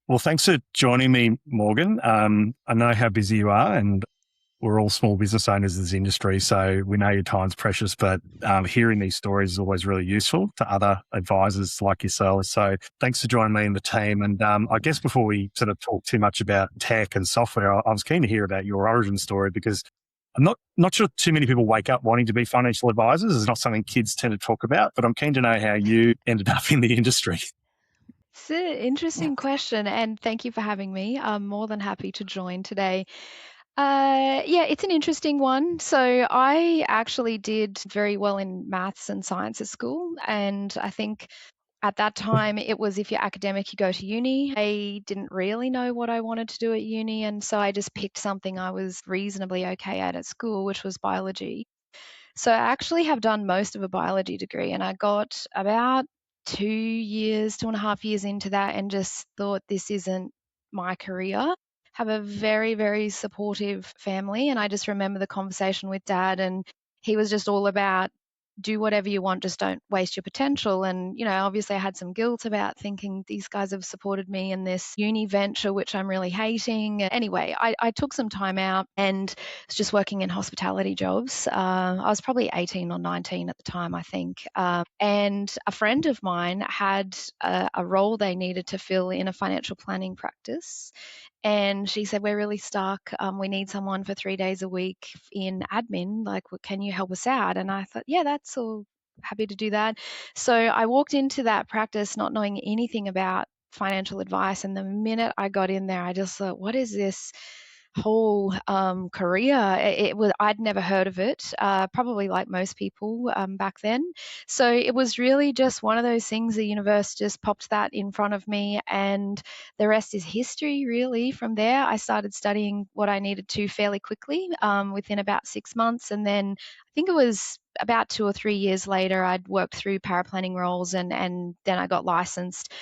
Well, thanks for joining me, Morgan. I know how busy you are, and we're all small business owners in this industry, so we know your time's precious, but hearing these stories is always really useful to other advisors like yourselves. So thanks for joining me and the team. And I guess before we sort of talk too much about tech and software, I was keen to hear about your origin story because I'm not sure too many people wake up wanting to be financial advisors. It's not something kids tend to talk about, but I'm keen to know how you ended up in the industry. It's an interesting question, and thank you for having me. I'm more than happy to join today. Yeah, it's an interesting one. So I actually did very well in maths and science at school, and I think at that time it was if you're academic, you go to uni. I didn't really know what I wanted to do at uni, and so I just picked something I was reasonably okay at school, which was biology. So I actually have done most of a biology degree, and I got about 2 years, 2.5 years into that, and just thought this isn't my career. Have a very, very supportive family, and I just remember the conversation with dad, and he was just all about do whatever you want, just don't waste your potential. And, obviously I had some guilt about thinking these guys have supported me in this uni venture, which I'm really hating. Anyway, I took some time out and was just working in hospitality jobs. I was probably 18 or 19 at the time, I think. And a friend of mine had a role they needed to fill in a financial planning practice. And she said, we're really stuck. We need someone for 3 days a week in admin. Like, can you help us out? And I thought, yeah, that's all. Happy to do that. So I walked into that practice not knowing anything about financial advice. And the minute I got in there, I just thought, what is this whole career? It was I'd never heard of it, probably like most people back then. So it was really just one of those things. The universe just popped that in front of me, and the rest is history. Really, from there, I started studying what I needed to fairly quickly, within about 6 months, and then I think it was about 2 or 3 years later, I'd worked through paraplanning roles, and then I got licensed,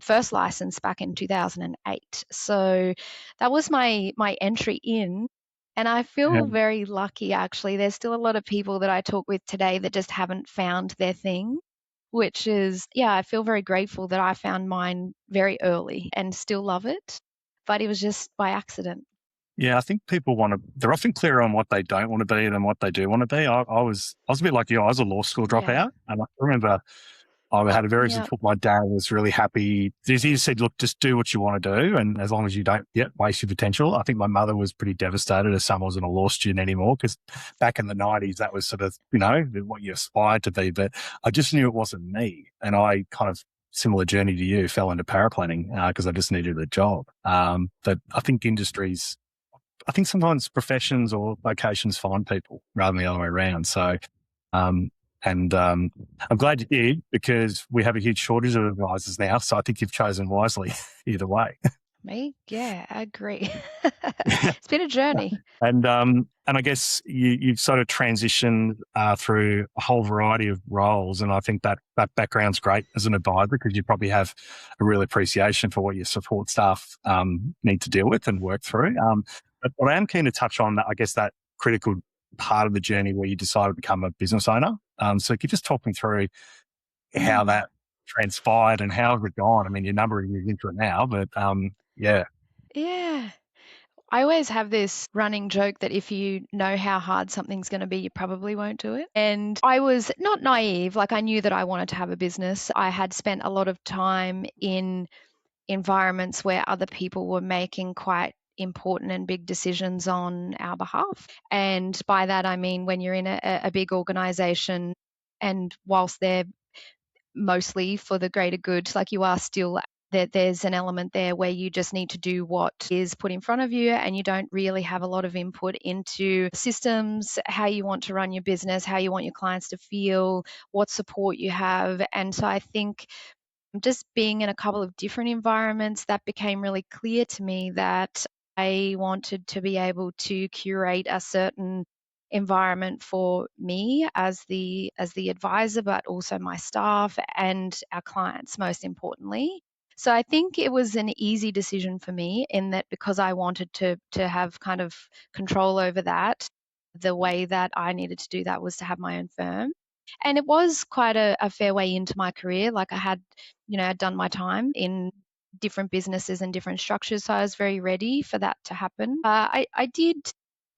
first licensed back in 2008. So that was my entry in. And I feel very lucky, actually. There's still a lot of people that I talk with today that just haven't found their thing, which is, yeah, I feel very grateful that I found mine very early and still love it. But it was just by accident. Yeah, I think people they're often clearer on what they don't want to be than what they do want to be. I was a bit like you. I was a law school Yeah. dropout. And I remember I had a very Yeah. support. My dad was really happy. He said, look, just do what you want to do. And as long as you don't waste your potential. I think my mother was pretty devastated as someone wasn't a law student anymore because back in the 90s, that was sort of, what you aspired to be. But I just knew it wasn't me. And I kind of, similar journey to you, fell into paraplanning because I just needed a job. But I think sometimes professions or vocations find people rather than the other way around. So, um, I'm glad you did because we have a huge shortage of advisors now. So I think you've chosen wisely either way. Me? Yeah, I agree. It's been a journey. And I guess you've sort of transitioned through a whole variety of roles, and I think that background's great as an advisor because you probably have a real appreciation for what your support staff need to deal with and work through. But I am keen to touch on that. I guess that critical part of the journey where you decided to become a business owner. So could you just talk me through how Mm. that transpired and how it's gone? I mean, you're a number of years into it now, but yeah. Yeah. I always have this running joke that if you know how hard something's going to be, you probably won't do it. And I was not naive, like I knew that I wanted to have a business. I had spent a lot of time in environments where other people were making quite important and big decisions on our behalf. And by that, I mean when you're in a big organization and whilst they're mostly for the greater good, like you are still there's an element there where you just need to do what is put in front of you and you don't really have a lot of input into systems, how you want to run your business, how you want your clients to feel, what support you have. And so I think just being in a couple of different environments, that became really clear to me that I wanted to be able to curate a certain environment for me as the advisor, but also my staff and our clients, most importantly. So I think it was an easy decision for me in that because I wanted to have kind of control over that, the way that I needed to do that was to have my own firm. And it was quite a fair way into my career. Like I had, I'd done my time in different businesses and different structures. So I was very ready for that to happen. I did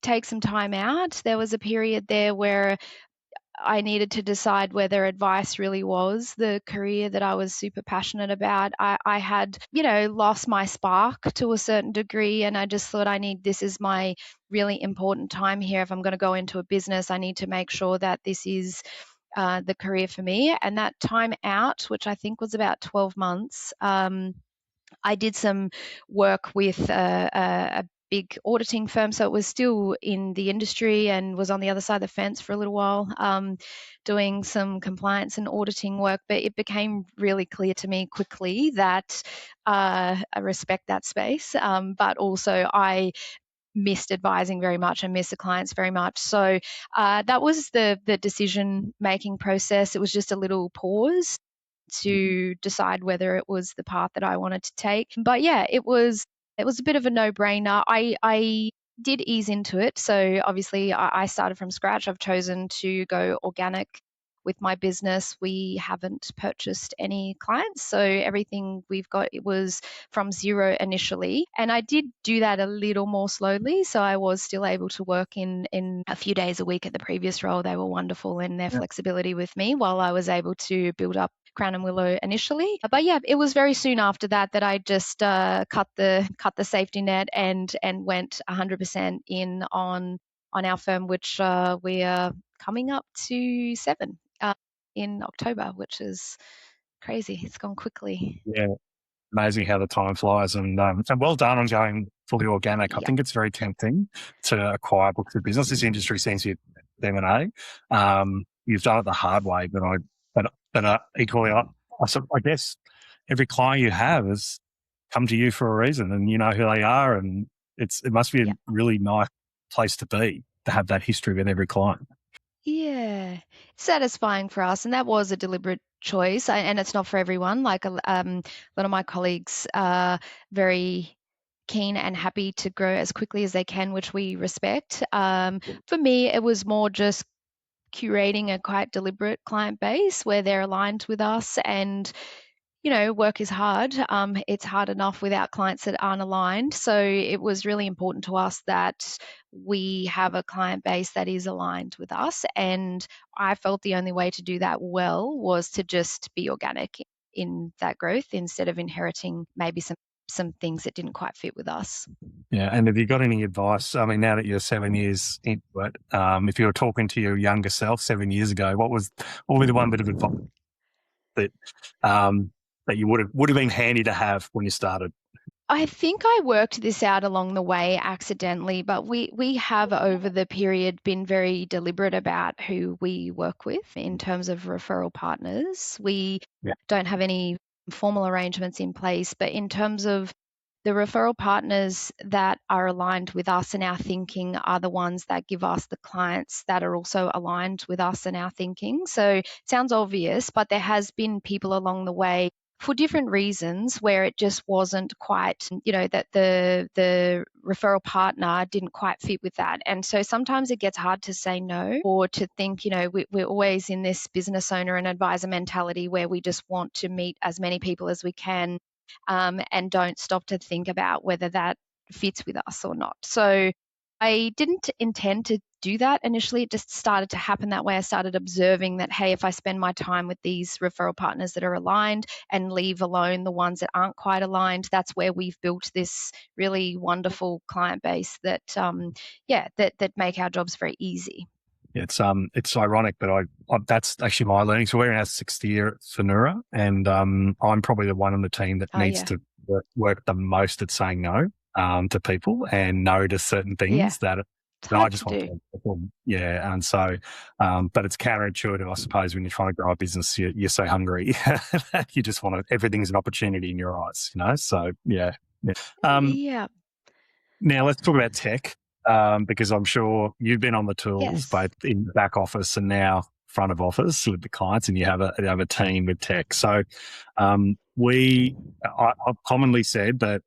take some time out. There was a period there where I needed to decide whether advice really was the career that I was super passionate about. I had, lost my spark to a certain degree, and I just thought this is my really important time here. If I'm going to go into a business, I need to make sure that this is the career for me. And that time out, which I think was about 12 months, I did some work with a big auditing firm, so it was still in the industry and was on the other side of the fence for a little while, doing some compliance and auditing work. But it became really clear to me quickly that I respect that space, but also I missed advising very much and missed the clients very much. So that was the decision making process. It was just a little pause to decide whether it was the path that I wanted to take. But yeah, it was a bit of a no-brainer. I did ease into it. So obviously I started from scratch. I've chosen to go organic with my business. We haven't purchased any clients. So everything we've got, it was from zero initially. And I did do that a little more slowly. So I was still able to work in a few days a week at the previous role. They were wonderful in their flexibility with me while I was able to build up Crown and Willow initially. But yeah, it was very soon after that I just cut the safety net and went 100% in on our firm, which we are coming up to 7 in October, which is crazy. It's gone quickly. Yeah, amazing how the time flies, and well done on going fully organic. Yeah. I think it's very tempting to acquire books of business. This industry seems to be M&A. You've done it the hard way, but equally, I guess every client you have has come to you for a reason, and you know who they are, and it must be a really nice place to be, to have that history with every client. Yeah, satisfying for us, and that was a deliberate choice, and it's not for everyone. Like a lot of my colleagues are very keen and happy to grow as quickly as they can, which we respect. For me, it was more just curating a quite deliberate client base where they're aligned with us, and work is hard. It's hard enough without clients that aren't aligned. So it was really important to us that we have a client base that is aligned with us. And I felt the only way to do that well was to just be organic in that growth instead of inheriting maybe some things that didn't quite fit with us. Yeah, and have you got any advice? I mean, now that you're 7 years into it, if you were talking to your younger self 7 years ago, what would be the one bit of advice that that you would have been handy to have when you started? I think I worked this out along the way accidentally, but we have over the period been very deliberate about who we work with in terms of referral partners. We don't have any formal arrangements in place, but in terms of the referral partners that are aligned with us and our thinking are the ones that give us the clients that are also aligned with us and our thinking. So it sounds obvious, but there has been people along the way for different reasons where it just wasn't quite, that the referral partner didn't quite fit with that. And so sometimes it gets hard to say no, or to think, we're always in this business owner and advisor mentality where we just want to meet as many people as we can, and don't stop to think about whether that fits with us or not. So I didn't intend to do that initially. It just started to happen that way. I started observing that, hey, if I spend my time with these referral partners that are aligned and leave alone the ones that aren't quite aligned, that's where we've built this really wonderful client base that make our jobs very easy. It's ironic, but that's actually my learning. So we're in our 6th year for Nura, and I'm probably the one on the team that needs to work the most at saying no to people and no to certain things that I just want to perform. Yeah, and so, but it's counterintuitive, I suppose, when you're trying to grow a business. You're so hungry, you just want to. Everything's an opportunity in your eyes, So yeah. Now let's talk about tech. Because I'm sure you've been on the tools, both in the back office and now front of office with the clients, and you have a team with tech. So I've commonly said that,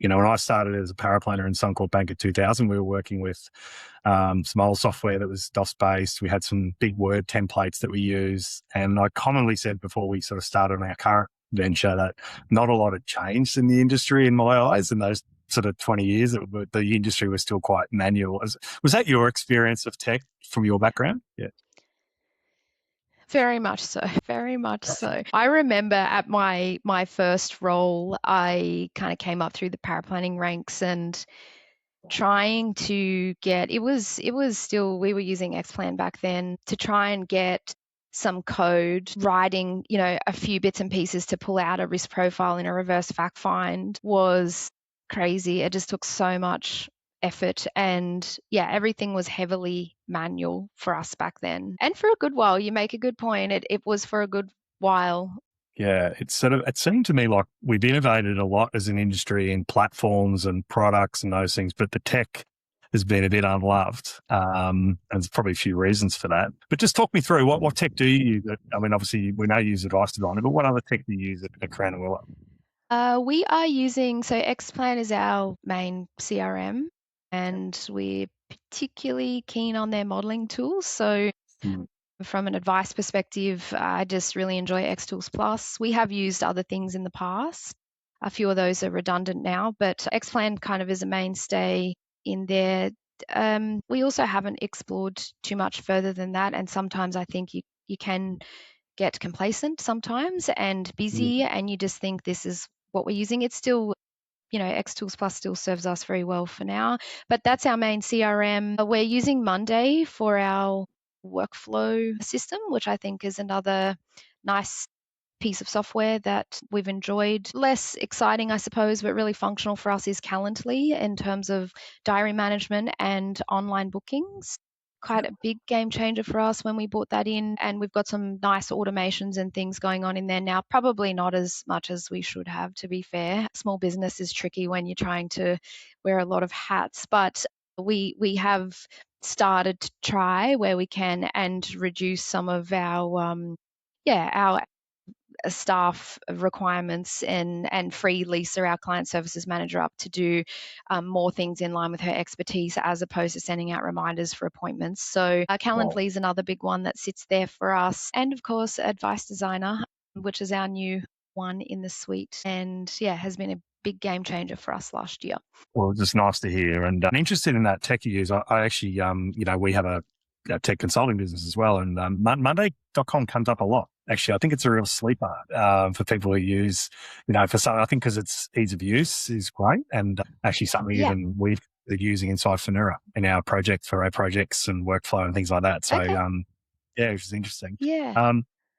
when I started as a paraplanner in Suncorp Bank in 2000, we were working with some old software that was DOS-based. We had some big Word templates that we use. And I commonly said before we sort of started on our current venture that not a lot had changed in the industry in my eyes in those sort of 20 years. The industry was still quite manual. Was that your experience of tech from your background? Yeah. Very much so. Very much so. I remember at my first role, I kind of came up through the paraplanning ranks and trying to get it was still, we were using XPLAN back then, to try and get some code writing, a few bits and pieces to pull out a risk profile in a reverse fact find was crazy. It just took so much effort, and everything was heavily manual for us back then. And for a good while, you make a good point. It was for a good while. Yeah, it seemed to me like we've innovated a lot as an industry in platforms and products and those things, but the tech has been a bit unloved. And there's probably a few reasons for that. But just talk me through what tech do you use? I mean, obviously we know you use Advice Designer, but what other tech do you use at Crown Willow? We are using, so XPLAN is our main CRM, and we're particularly keen on their modeling tools. So from an advice perspective, I just really enjoy XTools Plus. We have used other things in the past. A few of those are redundant now, but XPLAN kind of is a mainstay in there. We also haven't explored too much further than that, and sometimes I think you can get complacent sometimes and busy, and you just think this is what we're using. It's still, XTools Plus still serves us very well for now, but that's our main CRM. We're using Monday for our workflow system, which I think is another nice piece of software that we've enjoyed. Less exciting, I suppose, but really functional for us is Calendly in terms of diary management and online bookings. Quite a big game changer for us when we bought that in, and we've got some nice automations and things going on in there now. Probably not as much as we should have, to be fair. Small business is tricky when you're trying to wear a lot of hats, but we have started to try where we can and reduce some of our staff requirements and free Lisa, our client services manager, up to do more things in line with her expertise, as opposed to sending out reminders for appointments. So Calendly is another big one that sits there for us. And of course, Advice Designer, which is our new one in the suite, and has been a big game changer for us last year. Well, just nice to hear. And I'm interested in that tech you use. I actually, we have a tech consulting business as well, and Monday.com comes up a lot. Actually, I think it's a real sleeper for people who use, for some, I think because it's ease of use is great, and actually something even we're using inside Finura in our project for our projects and workflow and things like that. So, which is interesting. Yeah.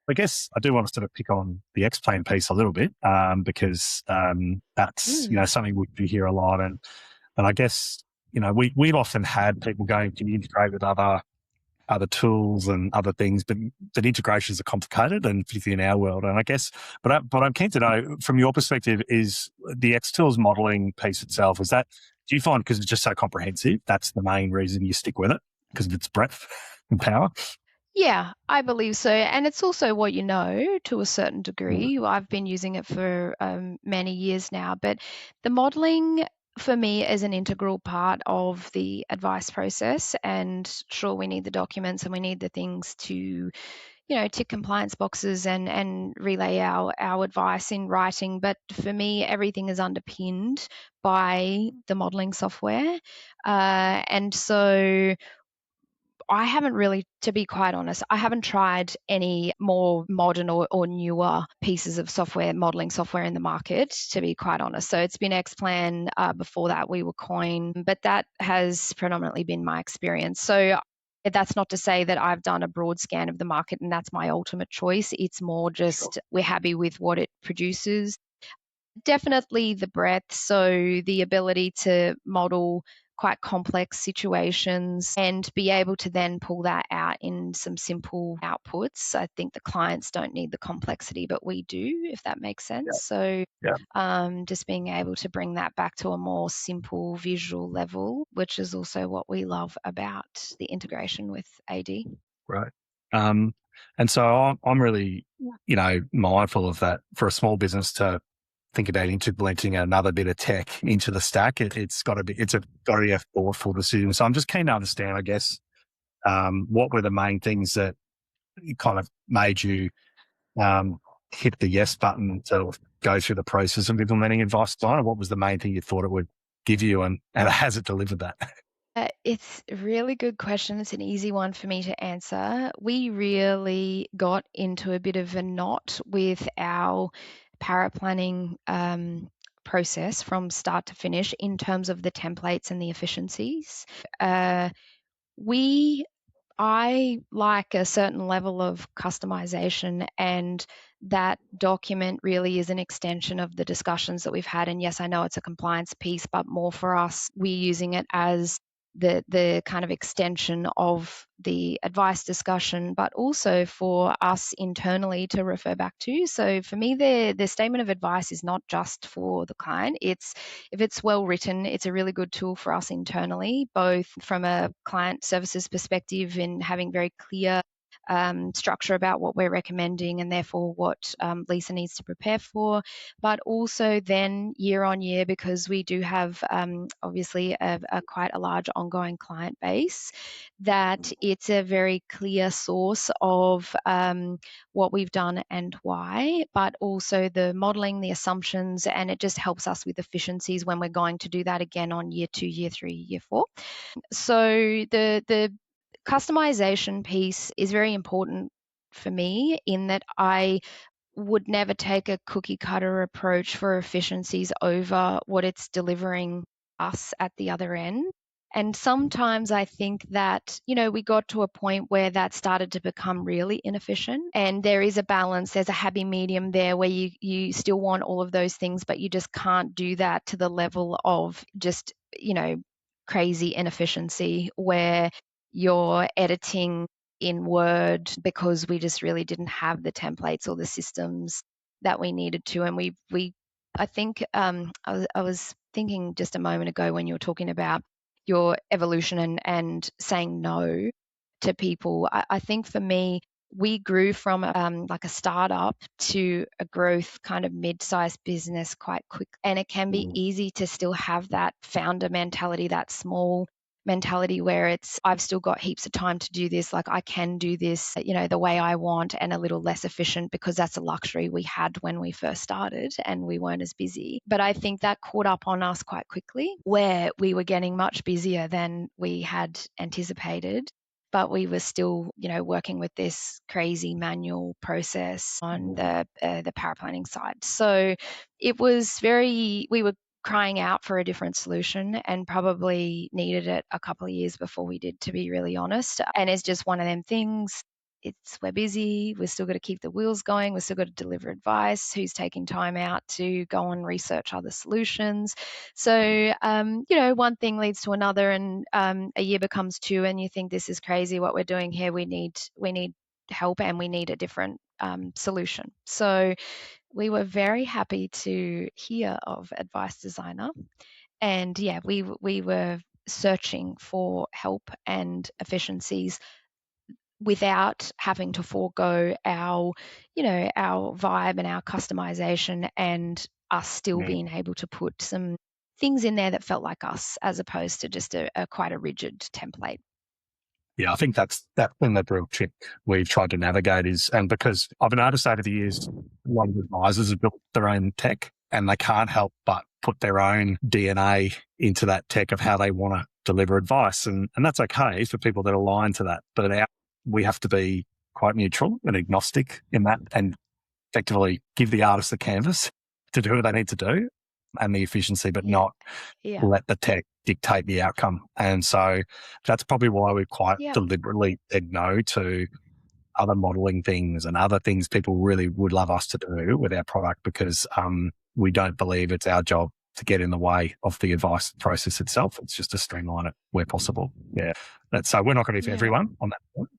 I guess I do want to sort of pick on the XPLAN piece a little bit because that's something we hear a lot, and I guess we've often had people going, can you integrate with other tools and other things, but integrations are complicated, and particularly in our world. And I guess, but I'm keen to know from your perspective, is the XTools modeling piece itself, do you find because it's just so comprehensive, that's the main reason you stick with it, because of its breadth and power? Yeah, I believe so. And it's also what you know to a certain degree. I've been using it for many years now, but the modeling for me is an integral part of the advice process. And sure, we need the documents and we need the things to, tick compliance boxes and relay our advice in writing. But for me, everything is underpinned by the modeling software. And so I haven't really, to be quite honest, I haven't tried any more modern or newer pieces of software, modeling software in the market, to be quite honest. So it's been XPLAN. Before that, we were Coin, but that has predominantly been my experience. So that's not to say that I've done a broad scan of the market and that's my ultimate choice. It's more just we're happy with what it produces. Definitely the breadth, so the ability to model quite complex situations and be able to then pull that out in some simple outputs. I think the clients don't need the complexity, but we do, if that makes sense. So just being able to bring that back to a more simple visual level, which is also what we love about the integration with AD. Right. And so I'm really, mindful of that for a small business to think about implementing another bit of tech into the stack. It's got to be a thoughtful decision. So I'm just keen to understand, I guess, what were the main things that kind of made you hit the yes button to go through the process of implementing Advice Designer? What was the main thing you thought it would give you, and has it delivered that? It's a really good question. It's an easy one for me to answer. We really got into a bit of a knot with our paraplanning process from start to finish in terms of the templates and the efficiencies. I like a certain level of customization, and that document really is an extension of the discussions that we've had. And yes, I know it's a compliance piece, but more for us, we're using it as the kind of extension of the advice discussion, but also for us internally to refer back to. So for me, the statement of advice is not just for the client. It's, if it's well written, it's a really good tool for us internally, both from a client services perspective in having very clear structure about what we're recommending and therefore what Lisa needs to prepare for, but also then year on year, because we do have obviously a quite a large ongoing client base, that it's a very clear source of what we've done and why, but also the modeling, the assumptions, and it just helps us with efficiencies when we're going to do that again on year 2, year 3, year 4. So the customization piece is very important for me in that I would never take a cookie cutter approach for efficiencies over what it's delivering us at the other end. And sometimes I think that, we got to a point where that started to become really inefficient. And there is a balance, there's a happy medium there where you still want all of those things, but you just can't do that to the level of just, crazy inefficiency where you're editing in Word because we just really didn't have the templates or the systems that we needed to. And I think I was thinking just a moment ago when you were talking about your evolution and saying no to people. I think for me, we grew from like a startup to a growth kind of mid-sized business quite quick, and it can be easy to still have that founder mentality, that small mentality where it's, I've still got heaps of time to do this, like I can do this, the way I want and a little less efficient, because that's a luxury we had when we first started and we weren't as busy. But I think that caught up on us quite quickly, where we were getting much busier than we had anticipated, but we were still, working with this crazy manual process on the paraplanning side. So it was we were crying out for a different solution and probably needed it a couple of years before we did, to be really honest. And it's just one of them things. We're busy, we've still got to keep the wheels going, we've still got to deliver advice, who's taking time out to go and research other solutions. So one thing leads to another, and a year becomes 2 and you think, this is crazy what we're doing here, we need help and we need a different solution. So we were very happy to hear of Advice Designer, and we were searching for help and efficiencies without having to forego our vibe and our customization, and us still being able to put some things in there that felt like us, as opposed to just a quite a rigid template. Yeah, I think that's been the real trick we've tried to navigate is, and because I've noticed over the years, a lot of advisors have built their own tech and they can't help but put their own DNA into that tech of how they want to deliver advice. And that's okay for people that align to that. But we have to be quite neutral and agnostic in that, and effectively give the artist the canvas to do what they need to do and the efficiency, but not let the tech dictate the outcome. And so that's probably why we quite deliberately said no to other modeling things and other things people really would love us to do with our product, because we don't believe it's our job to get in the way of the advice process itself. It's just to streamline it where possible. Yeah. So we're not going to be for everyone on that point,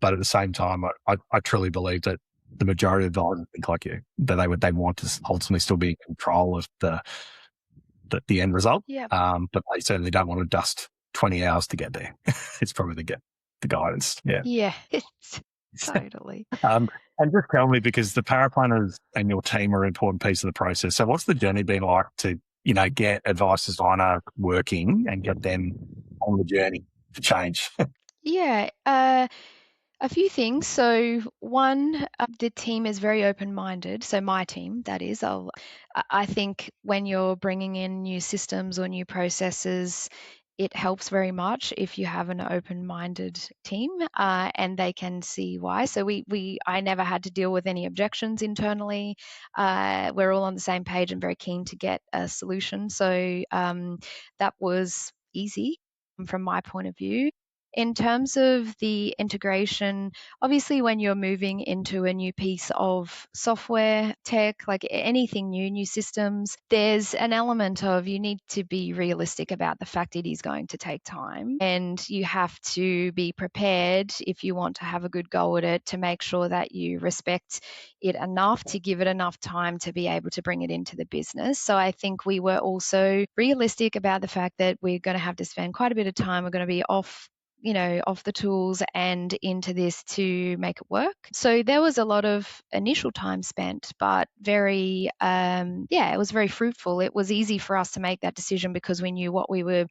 but at the same time, I truly believe that the majority of advisors think like you, that they want to ultimately still be in control of the end result. But they certainly don't want to dust 20 hours to get there. It's probably the guidance. Yeah. Yeah. Totally. And just tell me, because the paraplanners and your team are an important piece of the process. So what's the journey been like to, get Advice Designer working and get them on the journey to change? Yeah. A few things. So, one, the team is very open-minded. So, my team, that is. I think when you're bringing in new systems or new processes, it helps very much if you have an open-minded team, and they can see why. So, I never had to deal with any objections internally. We're all on the same page and very keen to get a solution. So, that was easy from my point of view. In terms of the integration, obviously, when you're moving into a new piece of software, tech, like anything new, new systems, there's an element of you need to be realistic about the fact it is going to take time. And you have to be prepared if you want to have a good go at it to make sure that you respect it enough to give it enough time to be able to bring it into the business. So I think we were also realistic about the fact that we're going to have to spend quite a bit of time. We're going to be off the tools and into this to make it work. So there was a lot of initial time spent, but it was very fruitful. It was easy for us to make that decision because we knew what we were,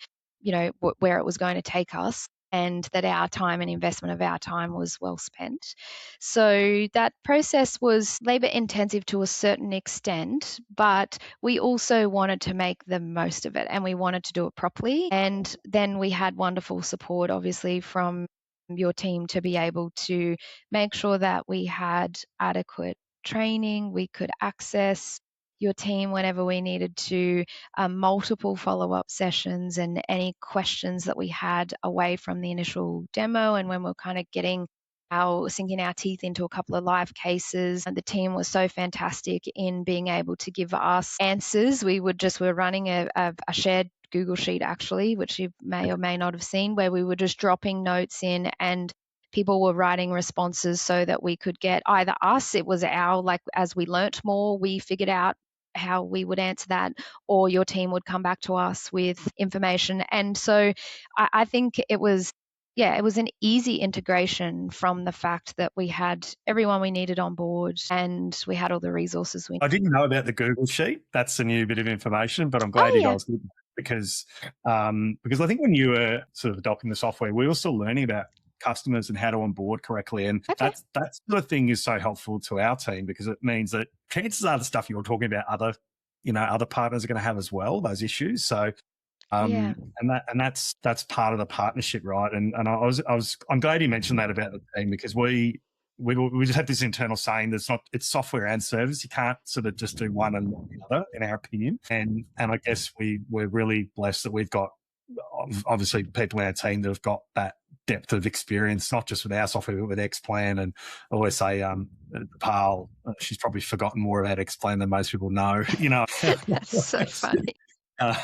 where it was going to take us, and that our time and investment of our time was well spent. So that process was labor intensive to a certain extent, but we also wanted to make the most of it and we wanted to do it properly. And then we had wonderful support, obviously, from your team to be able to make sure that we had adequate training, we could access your team whenever we needed to, multiple follow-up sessions and any questions that we had away from the initial demo. And when we're kind of sinking our teeth into a couple of live cases, and the team was so fantastic in being able to give us answers. We're running a shared Google Sheet, actually, which you may or may not have seen, where we were just dropping notes in and people were writing responses so that we could get either it was as we learnt more, we figured out how we would answer that, or your team would come back to us with information. And so I think it was an easy integration from the fact that we had everyone we needed on board and we had all the resources we I didn't know about the Google Sheet. That's a new bit of information, but I'm glad Oh, you yeah. guys did, because I think when you were sort of adopting the software, we were still learning about customers and how to onboard correctly. And Okay. that sort of thing is so helpful to our team, because it means that chances are the stuff you're talking about other partners are going to have as well, those issues. So Yeah. and that's part of the partnership, right? And I'm glad you mentioned that about the team, because we just have this internal saying that it's software and service. You can't sort of just do one and not the other, in our opinion. And I guess we're really blessed that we've got obviously people in our team that have got that depth of experience, not just with our software, but with XPLAN. And I always say, Pal, she's probably forgotten more about XPLAN than most people know. That's so funny. But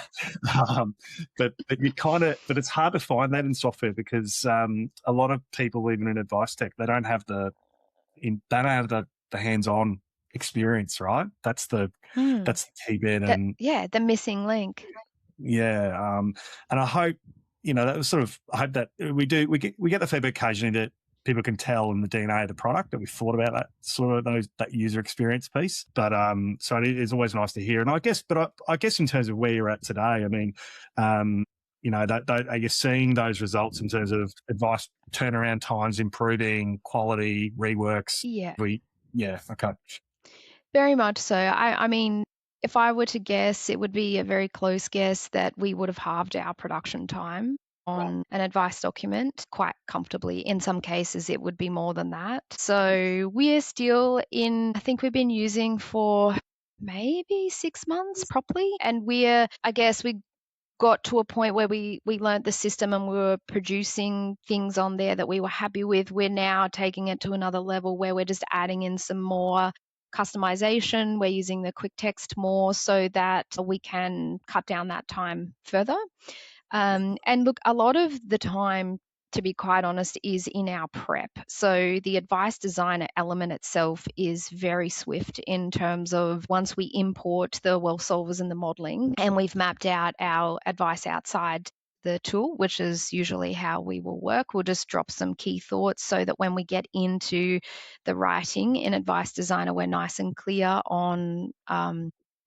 it's hard to find that in software, because a lot of people, even in advice tech, they don't have the hands-on experience, right? That's the key bit. The missing link. Yeah, and I hope I hope that we get the feedback occasionally that people can tell in the DNA of the product that we thought about that user experience piece. But so it is always nice to hear. And I guess in terms of where you're at today, I mean, are you seeing those results in terms of advice turnaround times improving, quality, reworks? Yeah. Okay. Very much so. I mean, if I were to guess, it would be a very close guess that we would have halved our production time on an advice document quite comfortably. In some cases, it would be more than that. So we're still I think we've been using for maybe 6 months properly. And we got to a point where we learned the system and we were producing things on there that we were happy with. We're now taking it to another level where we're just adding in some more customization. We're using the quick text more so that we can cut down that time further. And look, a lot of the time, to be quite honest, is in our prep. So the advice designer element itself is very swift in terms of once we import the well solvers and the modeling and we've mapped out our advice outside the tool, which is usually how we will work. We'll just drop some key thoughts so that when we get into the writing in Advice Designer, we're nice and clear on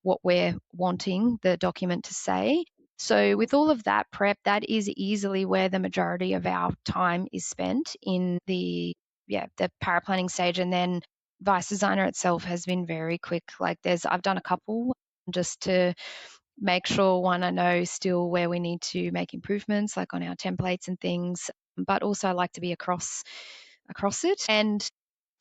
what we're wanting the document to say. So with all of that prep, that is easily where the majority of our time is spent in the the paraplanning stage, and then Advice Designer itself has been very quick. Like I've done a couple just to make sure, one, I know still where we need to make improvements, like on our templates and things, but also I like to be across it, and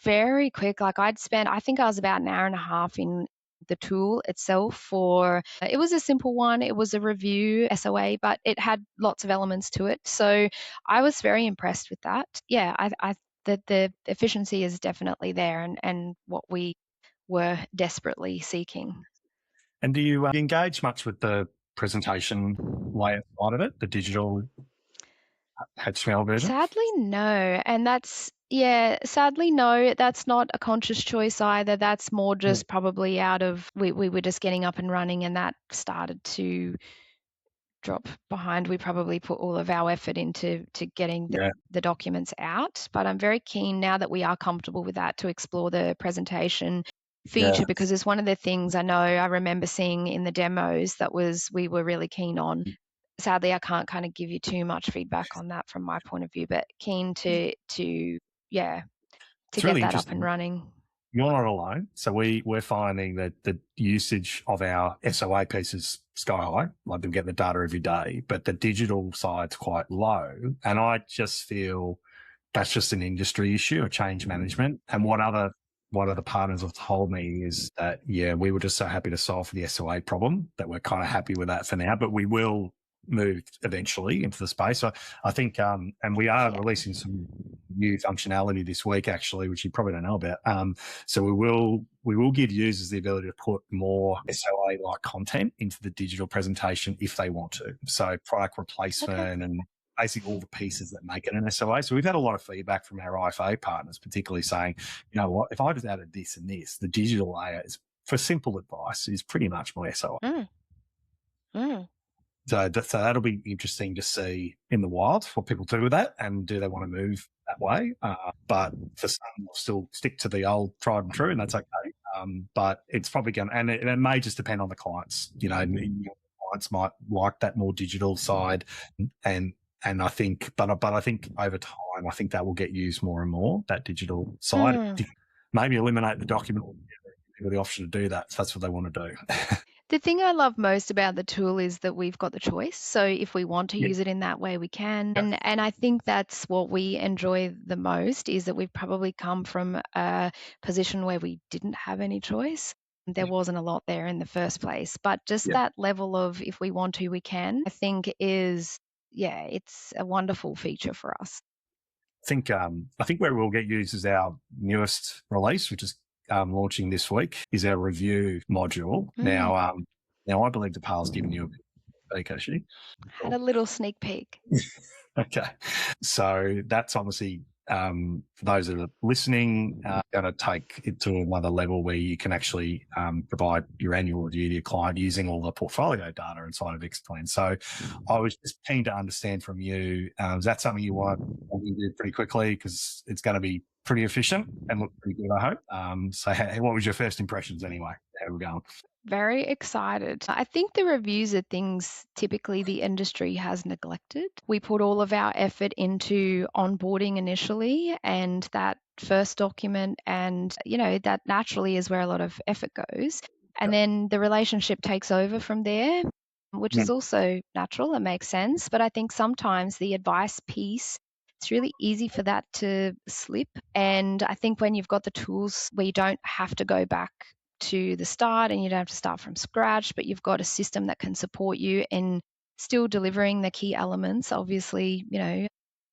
very quick. Like I think I was about an hour and a half in the tool itself for, it was a simple one. It was a review SOA, but it had lots of elements to it. So I was very impressed with that. Yeah, the efficiency is definitely there, and what we were desperately seeking. And do you engage much with the presentation layout side of it, the digital HTML version? Sadly, no. And sadly, no. That's not a conscious choice either. That's more just probably out of, we were just getting up and running, and that started to drop behind. We probably put all of our effort into getting the documents out. But I'm very keen, now that we are comfortable with that, to explore the presentation feature, because it's one of the things I remember seeing in the demos that we were really keen on. Sadly, I can't kind of give you too much feedback on that from my point of view, but keen to get really that up and running. You're not alone. So we're finding that the usage of our SOA pieces sky high, like we get the data every day, but the digital side's quite low. And I just feel that's just an industry issue, a change management. And what other partners have told me is that, we were just so happy to solve the SOA problem that we're kind of happy with that for now, but we will move eventually into the space. So I think, and we are releasing some new functionality this week, actually, which you probably don't know about. So we will give users the ability to put more SOA-like content into the digital presentation if they want to. So product replacement and basically all the pieces that make it an SOA. So we've had a lot of feedback from our IFA partners, particularly saying, you know what, if I just added this and this, the digital layer is, for simple advice, is pretty much my SOA. So that'll be interesting to see in the wild what people do with that, and do they want to move that way? But for some, they'll still stick to the old tried and true, and that's okay. But it's probably going to, and it may just depend on the clients. Clients might like that more digital side, and I think, but I think over time, I think that will get used more and more, that digital side. Maybe eliminate the document, give the option to do that if that's what they want to do. The thing I love most about the tool is that we've got the choice. So if we want to use it in that way, we can. And I think that's what we enjoy the most, is that we've probably come from a position where we didn't have any choice. There wasn't a lot there in the first place. But just that level of, if we want to, we can, I think is, it's a wonderful feature for us. I think where we'll get used is our newest release, which is launching this week, is our review module. Now I believe DePaul's given you a peek, actually. Had a little sneak peek. Okay. So that's obviously, for those that are listening, going to take it to another level where you can actually provide your annual review to your client using all the portfolio data inside of XPLAN. So I was just keen to understand from you, is that something you want to do pretty quickly, because it's going to be pretty efficient and look pretty good, I hope. So what was your first impressions anyway? How are we going? Very excited. I think the reviews are things typically the industry has neglected. We put all of our effort into onboarding initially, and that first document, and that naturally is where a lot of effort goes. And then the relationship takes over from there, which is also natural and makes sense. But I think sometimes the advice piece, it's really easy for that to slip. And I think when you've got the tools where you don't have to go back to the start and you don't have to start from scratch, but you've got a system that can support you in still delivering the key elements, obviously,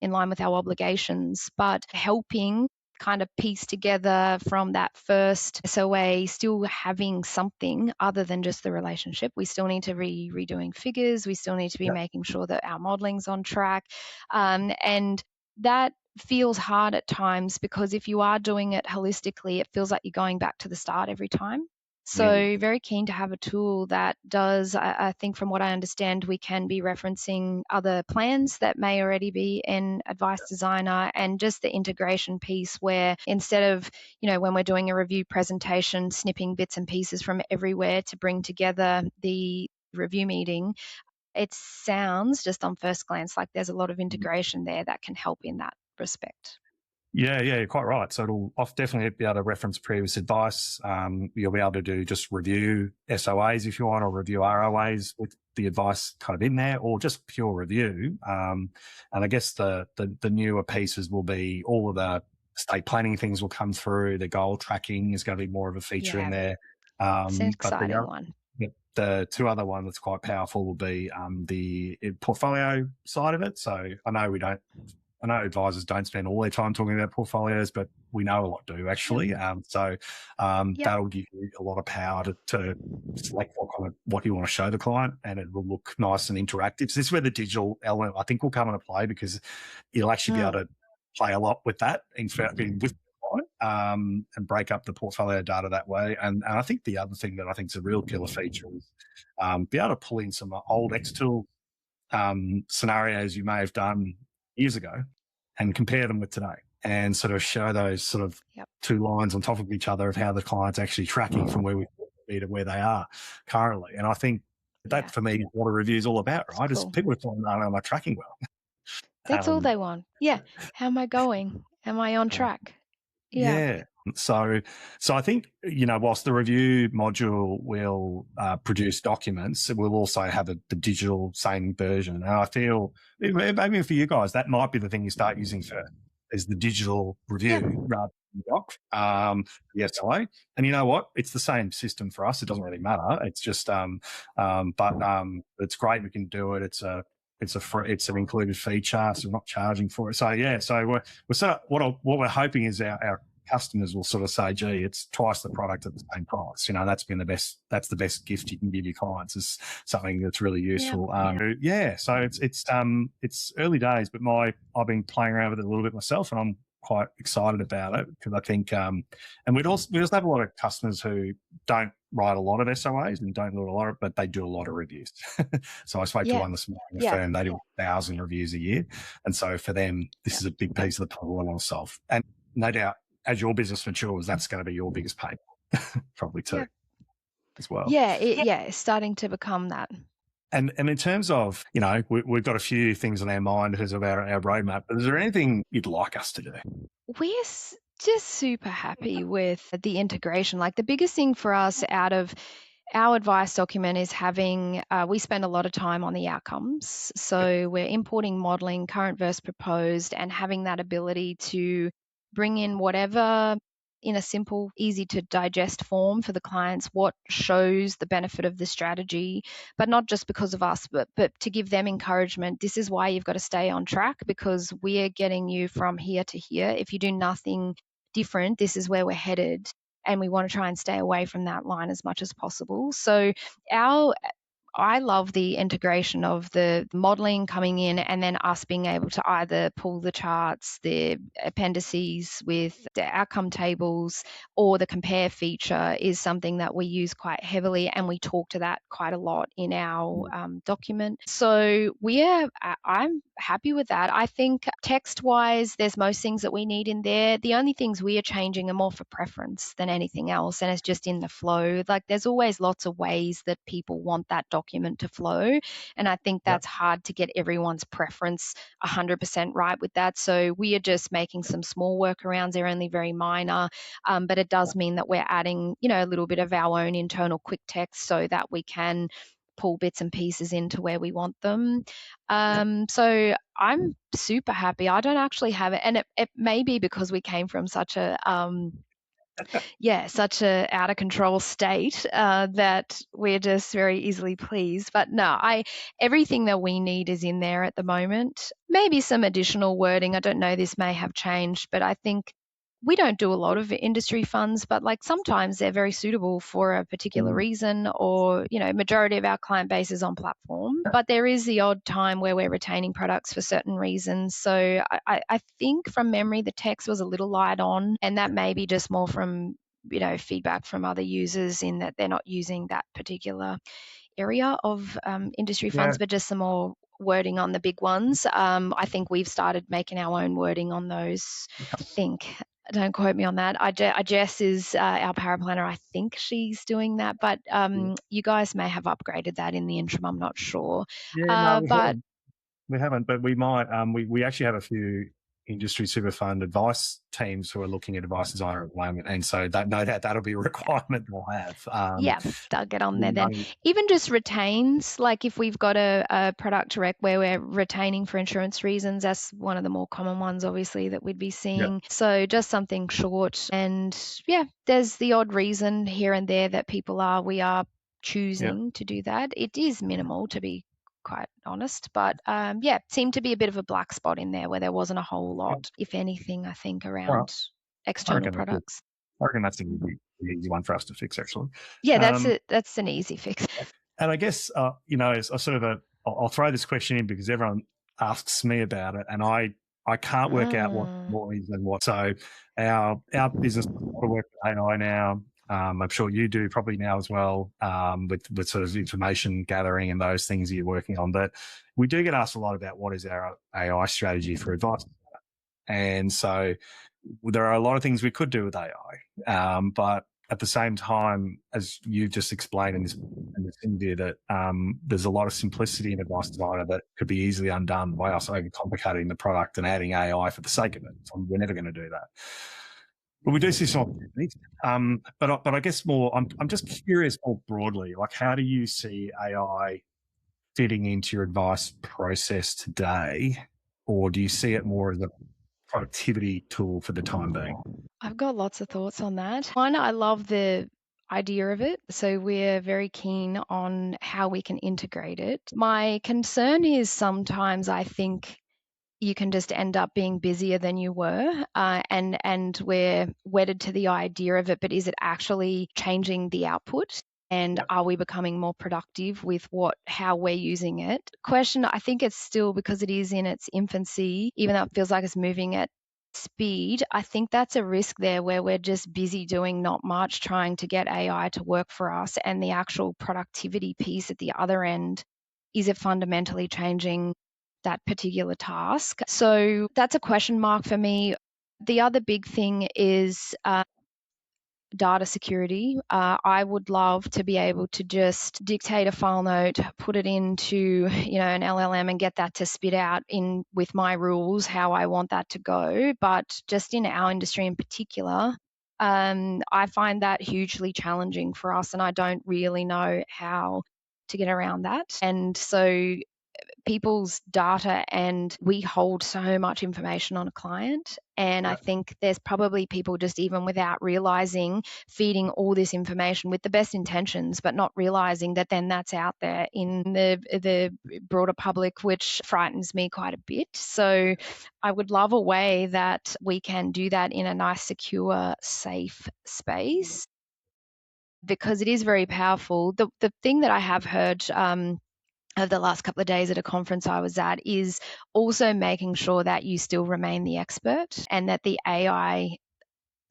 in line with our obligations, but helping kind of piece together from that first SOA, still having something other than just the relationship. We still need to redoing figures. We still need to be making sure that our modeling's on track. And that feels hard at times, because if you are doing it holistically, it feels like you're going back to the start every time. So very keen to have a tool that does, I think from what I understand, we can be referencing other plans that may already be in Advice Designer, and just the integration piece where instead of, when we're doing a review presentation, snipping bits and pieces from everywhere to bring together the review meeting, it sounds just on first glance like there's a lot of integration there that can help in that respect. Yeah, you're quite right. So it'll definitely be able to reference previous advice. You'll be able to do just review SOAs if you want, or review ROAs with the advice kind of in there, or just pure review. And I guess the newer pieces will be all of the estate planning things will come through. The goal tracking is going to be more of a feature in Yeah, there. it's an But exciting one. the two other one that's quite powerful will be the portfolio side of it. So I know advisors don't spend all their time talking about portfolios, but we know a lot do actually. Yep. That'll give you a lot of power to select what you want to show the client, and it will look nice and interactive. So this is where the digital element I think will come into play, because you'll actually be able to play a lot with that with the client, and break up the portfolio data that way. And I think the other thing that I think is a real killer feature is be able to pull in some old Xtool scenarios you may have done years ago and compare them with today, and sort of show those sort of two lines on top of each other of how the client's actually tracking from where we be to where they are currently. And I think that for me is what a review is all about, right? Is people are saying, am I tracking well? That's all they want. Yeah. How am I going? Am I on track? Yeah. So I think, whilst the review module will produce documents, it will also have the digital same version. And I feel maybe for you guys, that might be the thing you start using first, is the digital review rather than the doc, the SLA. And you know what? It's the same system for us. It doesn't really matter. It's just, but it's great. We can do it. It's an included feature, so we're not charging for it. So we're sort of what we're hoping is our customers will sort of say, gee, it's twice the product at the same price. That's the best gift you can give your clients, is something that's really useful. So it's early days, but I've been playing around with it a little bit myself, and I'm quite excited about it, because I think and we also have a lot of customers who don't write a lot of SOAs and don't do a lot of, but they do a lot of reviews. So I spoke to one this morning, a firm, they do 1,000 reviews a year. And so for them, this is a big piece of the puzzle I want to solve. And no doubt, as your business matures, that's going to be your biggest pain, probably too, as well. It's starting to become that. And in terms of, we've got a few things on our mind because of our roadmap, but is there anything you'd like us to do? We're just super happy with the integration. Like, the biggest thing for us out of our advice document is having, we spend a lot of time on the outcomes. So we're importing modeling, current versus proposed, and having that ability to bring in whatever in a simple, easy to digest form for the clients, what shows the benefit of the strategy, but not just because of us, but to give them encouragement. This is why you've got to stay on track, because we're getting you from here to here. If you do nothing different, this is where we're headed. And we want to try and stay away from that line as much as possible. So I love the integration of the modeling coming in, and then us being able to either pull the charts, the appendices with the outcome tables, or the compare feature is something that we use quite heavily, and we talk to that quite a lot in our document. So I'm happy with that. I think text-wise, there's most things that we need in there. The only things we are changing are more for preference than anything else, and it's just in the flow. Like, there's always lots of ways that people want that document to flow, and I think that's hard to get everyone's preference 100% right with that. So we are just making some small workarounds. They're only very minor, but it does mean that we're adding, a little bit of our own internal quick text so that we can pull bits and pieces into where we want them. So I'm super happy. I don't actually have it, and it may be because we came from such a such a out of control state that we're just very easily pleased. But no, everything that we need is in there at the moment. Maybe some additional wording. I don't know, this may have changed, but I think we don't do a lot of industry funds, but like sometimes they're very suitable for a particular reason, or, majority of our client base is on platform, but there is the odd time where we're retaining products for certain reasons. So I think from memory, the text was a little light on, and that may be just more from, feedback from other users in that they're not using that particular area of industry funds, but just some more wording on the big ones. I think we've started making our own wording on those. I think, don't quote me on that. Jess is our paraplanner. I think she's doing that, but you guys may have upgraded that in the interim. I'm not sure. We haven't, but we might. We actually have a few industry super fund advice teams who are looking at Advice Designer at the moment. And so that no doubt that'll be a requirement we'll have. Yeah, they'll get on there then. know- Even just retains, like if we've got a product direct where we're retaining for insurance reasons, that's one of the more common ones, obviously, that we'd be seeing. So just something short. And yeah, there's the odd reason here and there that we are choosing to do that. It is minimal, to be quite honest, but yeah, it seemed to be a bit of a black spot in there where there wasn't a whole lot, if anything, I think, around external products. I reckon that's an easy one for us to fix, actually. Yeah, that's an easy fix. And I guess, as I sort of I'll throw this question in because everyone asks me about it, and I can't work out what is and what. So our business does a lot of work with AI now. I'm sure you do probably now as well, with sort of information gathering and those things that you're working on. But we do get asked a lot about what is our AI strategy for advice. And so there are a lot of things we could do with AI, but at the same time, as you've just explained in this interview, that there's a lot of simplicity in Advice Designer that could be easily undone by us overcomplicating the product and adding AI for the sake of it. So we're never going to do that. But we do see some opportunities. But I guess I'm just curious more broadly, like how do you see AI fitting into your advice process today, or do you see it more as a productivity tool for the time being? I've got lots of thoughts on that. One, I love the idea of it. So we're very keen on how we can integrate it. My concern is sometimes I think you can just end up being busier than you were, and we're wedded to the idea of it, but is it actually changing the output? And are we becoming more productive with how we're using it? Question, I think it's still, because it is in its infancy, even though it feels like it's moving at speed, I think that's a risk there where we're just busy doing not much, trying to get AI to work for us, and the actual productivity piece at the other end, is it fundamentally changing that particular task? So that's a question mark for me. The other big thing is data security. I would love to be able to just dictate a file note, put it into an LLM and get that to spit out in with my rules how I want that to go. But just in our industry in particular, I find that hugely challenging for us, and I don't really know how to get around that. And so people's data, and we hold so much information on a client, and I think there's probably people just, even without realizing, feeding all this information with the best intentions, but not realizing that then that's out there in the broader public, which frightens me quite a bit. So I would love a way that we can do that in a nice, secure, safe space, because it is very powerful. The thing that I have heard over the last couple of days at a conference I was at is also making sure that you still remain the expert, and that the AI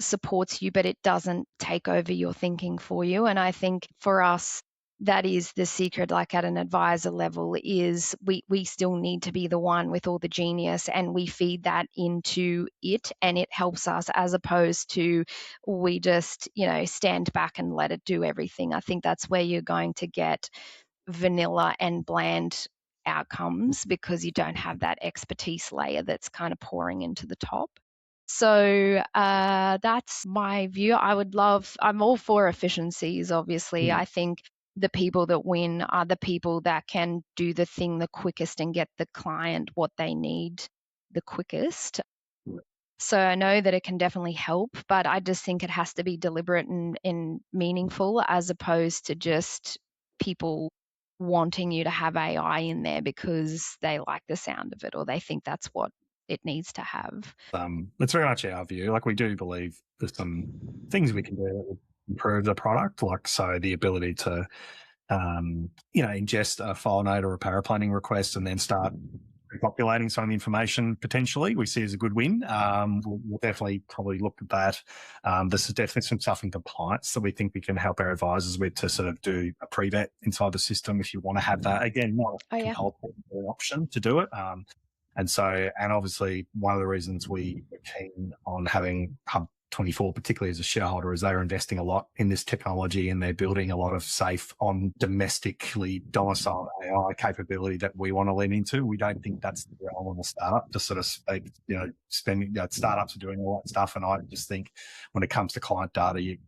supports you, but it doesn't take over your thinking for you. And I think for us, that is the secret, like at an advisor level, is we still need to be the one with all the genius, and we feed that into it, and it helps us, as opposed to we just, stand back and let it do everything. I think that's where you're going to get vanilla and bland outcomes, because you don't have that expertise layer that's kind of pouring into the top. So that's my view. I'm all for efficiencies, obviously. I think the people that win are the people that can do the thing the quickest and get the client what they need the quickest. So I know that it can definitely help, but I just think it has to be deliberate and meaningful, as opposed to just people wanting you to have AI in there because they like the sound of it, or they think that's what it needs to have. It's very much our view. Like, we do believe there's some things we can do that will improve the product, like so the ability to ingest a file note or a paraplanning request and then start repopulating some of the information potentially we see as a good win. We'll definitely probably look at that. This is definitely some stuff in compliance that we think we can help our advisors with, to sort of do a pre-vet inside the system if you want to have that. Again, not a compulsory option to do it. And obviously one of the reasons we were keen on having hub 24, particularly as a shareholder, is they're investing a lot in this technology and they're building a lot of safe on domestically domiciled AI capability that we want to lean into. We don't think that's the realm of a startup to sort of speak, spending, startups are doing all that stuff. And I just think when it comes to client data, you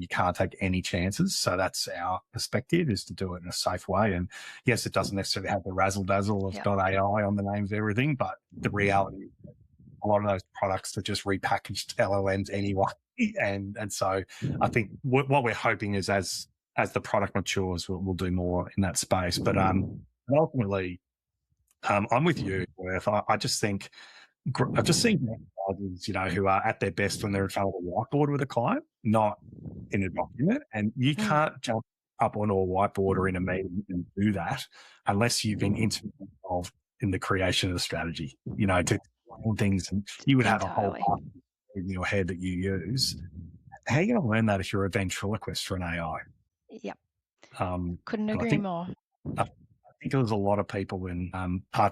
can't take any chances. So that's our perspective, is to do it in a safe way. And yes, it doesn't necessarily have the razzle dazzle of .ai on the names of everything, but the reality is a lot of those products are just repackaged LLMs anyway. And so I think what we're hoping is as the product matures, we'll do more in that space. But ultimately, I'm with you, Worth. I just think I've just seen advisors, who are at their best when they're in front of a whiteboard with a client, not in a document. And you can't jump up onto a whiteboard or in a meeting and do that unless you've been intimately involved in the creation of the strategy, to things, and you would have a whole part in your head that you use. How are you going to learn that if you're a ventriloquist for an AI? Yep. Couldn't agree more. I think there's a lot of people in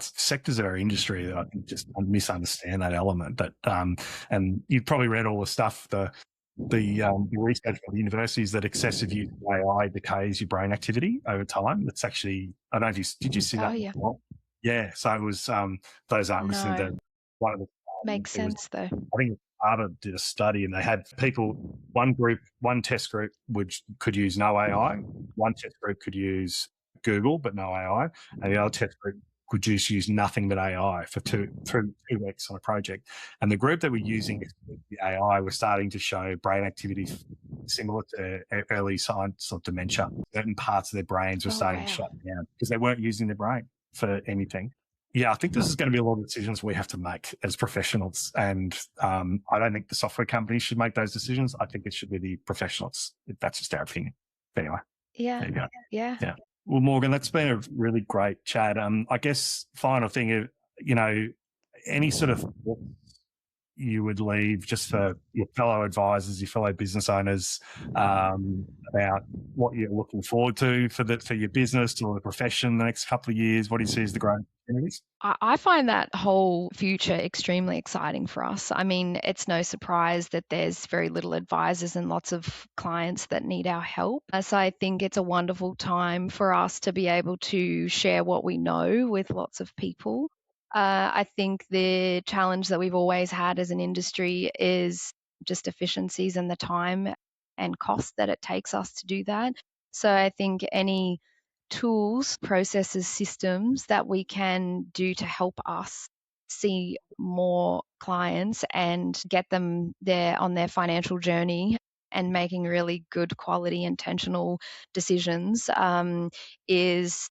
sectors of our industry that I think just misunderstand that element. That and you've probably read all the stuff, the research by the universities, that excessive use of AI decays your brain activity over time. That's actually, I don't know if did you see that? Yeah. Yeah. So it was those aren't listening to one of the makes sense though. I think Harvard did a study and they had people, one test group could use no AI, one test group could use Google but no AI, and the other test group could just use nothing but AI for two weeks on a project. And the group that were using the AI were starting to show brain activity similar to early signs of dementia. Certain parts of their brains were starting to shut down because they weren't using their brain for anything. Yeah, I think this is going to be a lot of decisions we have to make as professionals. And I don't think the software companies should make those decisions. I think it should be the professionals. That's just our opinion. Anyway. Yeah. There you go. Yeah. Well, Morgan, that's been a really great chat. I guess final thing, any sort of you would leave just for your fellow advisors, your fellow business owners, about what you're looking forward to for your business or the profession the next couple of years? What do you see as the growing opportunities? I find that whole future extremely exciting for us. I mean, it's no surprise that there's very little advisors and lots of clients that need our help. So I think it's a wonderful time for us to be able to share what we know with lots of people. I think the challenge that we've always had as an industry is just efficiencies and the time and cost that it takes us to do that. So I think any tools, processes, systems that we can do to help us see more clients and get them there on their financial journey and making really good quality intentional decisions is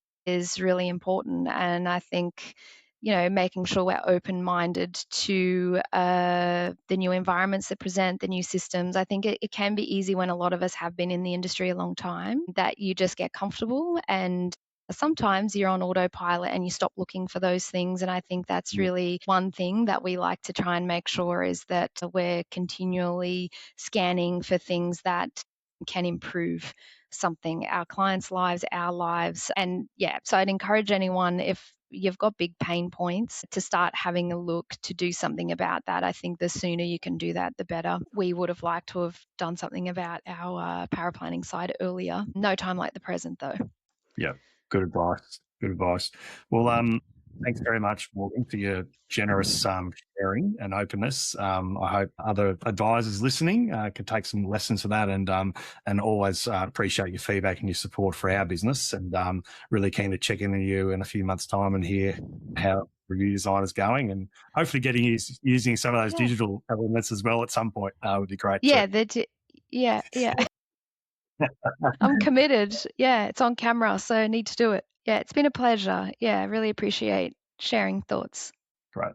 really important. And I think making sure we're open-minded to the new environments that present, the new systems. I think it can be easy when a lot of us have been in the industry a long time that you just get comfortable, and sometimes you're on autopilot and you stop looking for those things. And I think that's really one thing that we like to try and make sure is that we're continually scanning for things that can improve something, our clients' lives, our lives. And so I'd encourage anyone, if you've got big pain points, to start having a look to do something about that. I think the sooner you can do that, the better. We would have liked to have done something about our paraplanning side earlier. No time like the present, though. Yeah, good advice. Good advice. Well, thanks very much, Morgan, for your generous sharing and openness. I hope other advisors listening can take some lessons from that, and always appreciate your feedback and your support for our business, and really keen to check in with you in a few months' time and hear how review design is going, and hopefully getting using some of those digital elements as well at some point would be great. Yeah, yeah. I'm committed. Yeah, it's on camera, so I need to do it. Yeah, it's been a pleasure. Yeah, I really appreciate sharing thoughts. Great.